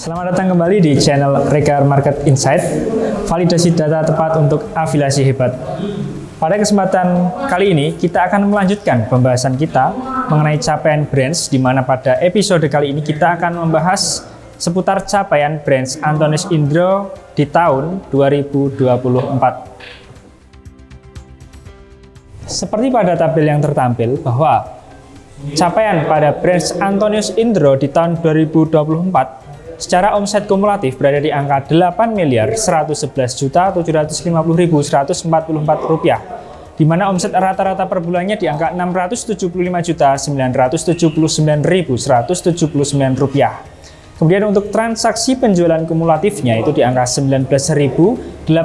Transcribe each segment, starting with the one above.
Selamat datang kembali di channel Rekar Market Insight, validasi data tepat untuk afiliasi hebat. Pada kesempatan kali ini, kita akan melanjutkan pembahasan kita mengenai capaian brands, di mana pada episode kali ini kita akan membahas seputar capaian brands Antonius Indro di tahun 2024. Seperti pada tabel yang tertampil bahwa capaian pada brands Antonius Indro di tahun 2024 secara omset kumulatif berada di angka Rp8.111.750.144, di mana omset rata-rata per bulannya di angka Rp675.979.179. Kemudian untuk transaksi penjualan kumulatifnya itu di angka 19.838,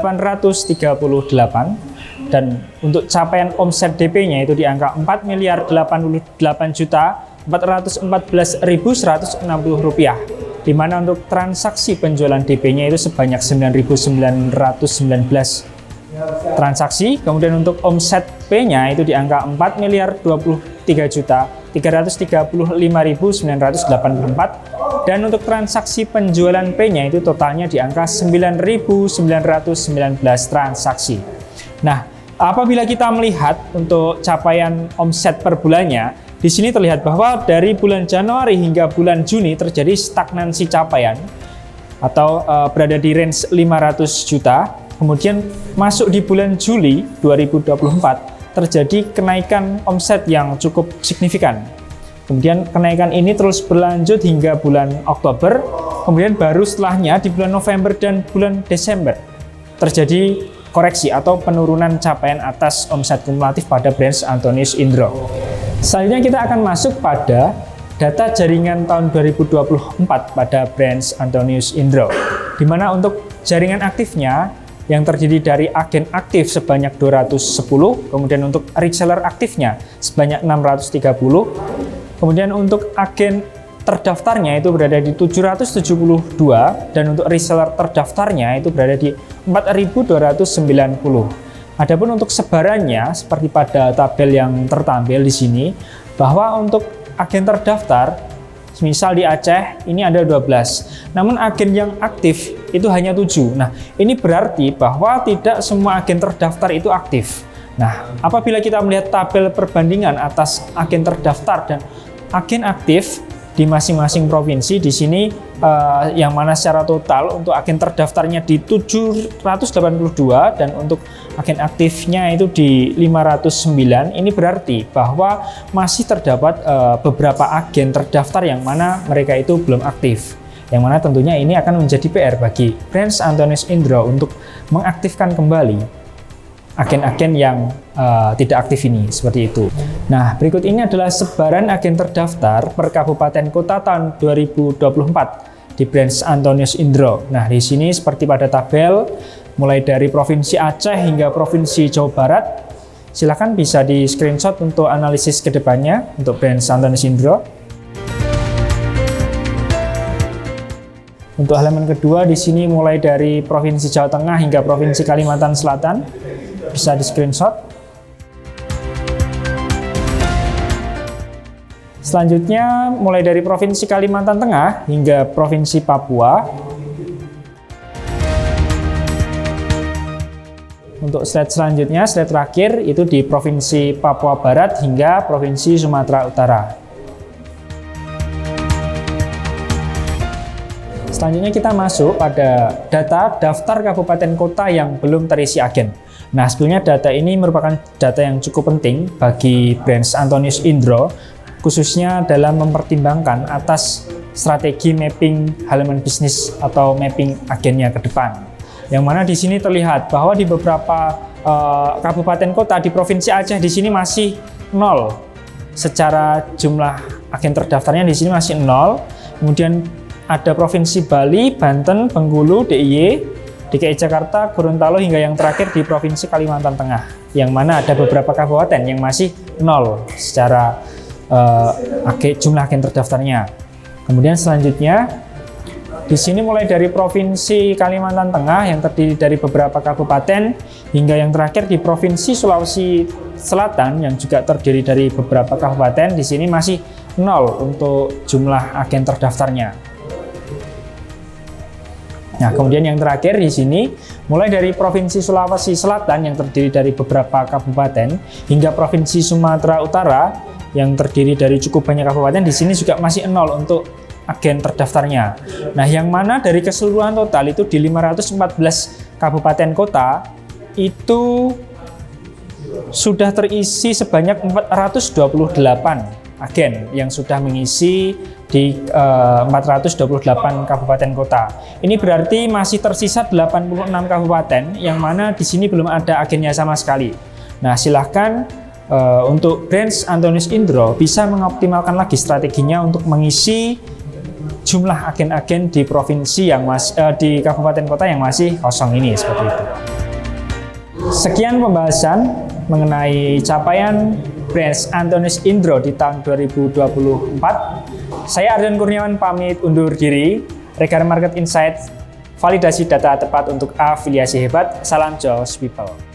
dan untuk capaian omset DP-nya itu di angka Rp4.088.414.160, di mana untuk transaksi penjualan DP-nya itu sebanyak 9.919 transaksi. Kemudian untuk omset P-nya itu di angka Rp4.023.335.984, dan untuk transaksi penjualan P-nya itu totalnya di angka 9.919 transaksi. Nah, apabila kita melihat untuk capaian omset per bulannya, di sini terlihat bahwa dari bulan Januari hingga bulan Juni terjadi stagnansi capaian atau berada di range 500 juta. Kemudian masuk di bulan Juli 2024 terjadi kenaikan omset yang cukup signifikan. Kemudian kenaikan ini terus berlanjut hingga bulan Oktober. Kemudian baru setelahnya di bulan November dan bulan Desember terjadi koreksi atau penurunan capaian atas omset kumulatif pada brands Antonius Indro. Selanjutnya kita akan masuk pada data jaringan tahun 2024 pada brands Antonius Indro, di mana untuk jaringan aktifnya yang terdiri dari agen aktif sebanyak 210, kemudian untuk reseller aktifnya sebanyak 630, kemudian untuk agen terdaftarnya itu berada di 772, dan untuk reseller terdaftarnya itu berada di 4.290. Adapun untuk sebarannya seperti pada tabel yang tertampil di sini, bahwa untuk agen terdaftar misal di Aceh ini ada 12, namun agen yang aktif itu hanya 7. Nah, ini berarti bahwa tidak semua agen terdaftar itu aktif. Nah, apabila kita melihat tabel perbandingan atas agen terdaftar dan agen aktif di masing-masing provinsi, di sini yang mana secara total untuk agen terdaftarnya di 782 dan untuk agen aktifnya itu di 509. Ini berarti bahwa masih terdapat beberapa agen terdaftar yang mana mereka itu belum aktif, yang mana tentunya ini akan menjadi PR bagi brands Antonius Indro untuk mengaktifkan kembali agen-agen yang tidak aktif ini, seperti itu. Nah, berikut ini adalah sebaran agen terdaftar per kabupaten kota tahun 2024 di brands Antonius Indro. Nah, di sini seperti pada tabel, mulai dari Provinsi Aceh hingga Provinsi Jawa Barat. Silakan bisa di screenshot untuk analisis kedepannya untuk brands Antonius Indro. Untuk halaman kedua di sini mulai dari Provinsi Jawa Tengah hingga Provinsi Kalimantan Selatan. Bisa di screenshot. Selanjutnya mulai dari Provinsi Kalimantan Tengah hingga Provinsi Papua. Untuk slide selanjutnya, slide terakhir itu di Provinsi Papua Barat hingga Provinsi Sumatera Utara. Selanjutnya kita masuk pada data daftar kabupaten kota yang belum terisi agen. Nah, sebetulnya data ini merupakan data yang cukup penting bagi brands Antonius Indro, khususnya dalam mempertimbangkan atas strategi mapping halaman bisnis atau mapping agennya ke depan. Yang mana di sini terlihat bahwa di beberapa kabupaten kota di Provinsi Aceh di sini masih 0. Secara jumlah agen terdaftarnya di sini masih 0. Kemudian ada Provinsi Bali, Banten, Bengkulu, DIY, DKI Jakarta, Gorontalo, hingga yang terakhir di Provinsi Kalimantan Tengah, yang mana ada beberapa kabupaten yang masih 0 secara jumlah agen terdaftarnya. Kemudian selanjutnya di sini mulai dari Provinsi Kalimantan Tengah yang terdiri dari beberapa kabupaten hingga yang terakhir di Provinsi Sulawesi Selatan yang juga terdiri dari beberapa kabupaten, di sini masih 0 untuk jumlah agen terdaftarnya. Nah, kemudian yang terakhir di sini, mulai dari Provinsi Sulawesi Selatan yang terdiri dari beberapa kabupaten, hingga Provinsi Sumatera Utara yang terdiri dari cukup banyak kabupaten, di sini juga masih 0 untuk agen terdaftarnya. Nah, yang mana dari keseluruhan total itu di 514 kabupaten kota, itu sudah terisi sebanyak 428 agen yang sudah mengisi di 428 kabupaten kota. Ini berarti masih tersisa 86 kabupaten yang mana di sini belum ada agennya sama sekali. Nah, silahkan untuk Branch Antonius Indro bisa mengoptimalkan lagi strateginya untuk mengisi jumlah agen-agen di provinsi yang di kabupaten kota yang masih kosong ini, seperti itu. Sekian pembahasan mengenai capaian Branch Antonius Indro di tahun 2024. Saya Ardan Kurniawan pamit undur diri. Regar Market Insight, validasi data tepat untuk afiliasi hebat. Salam Jaws People.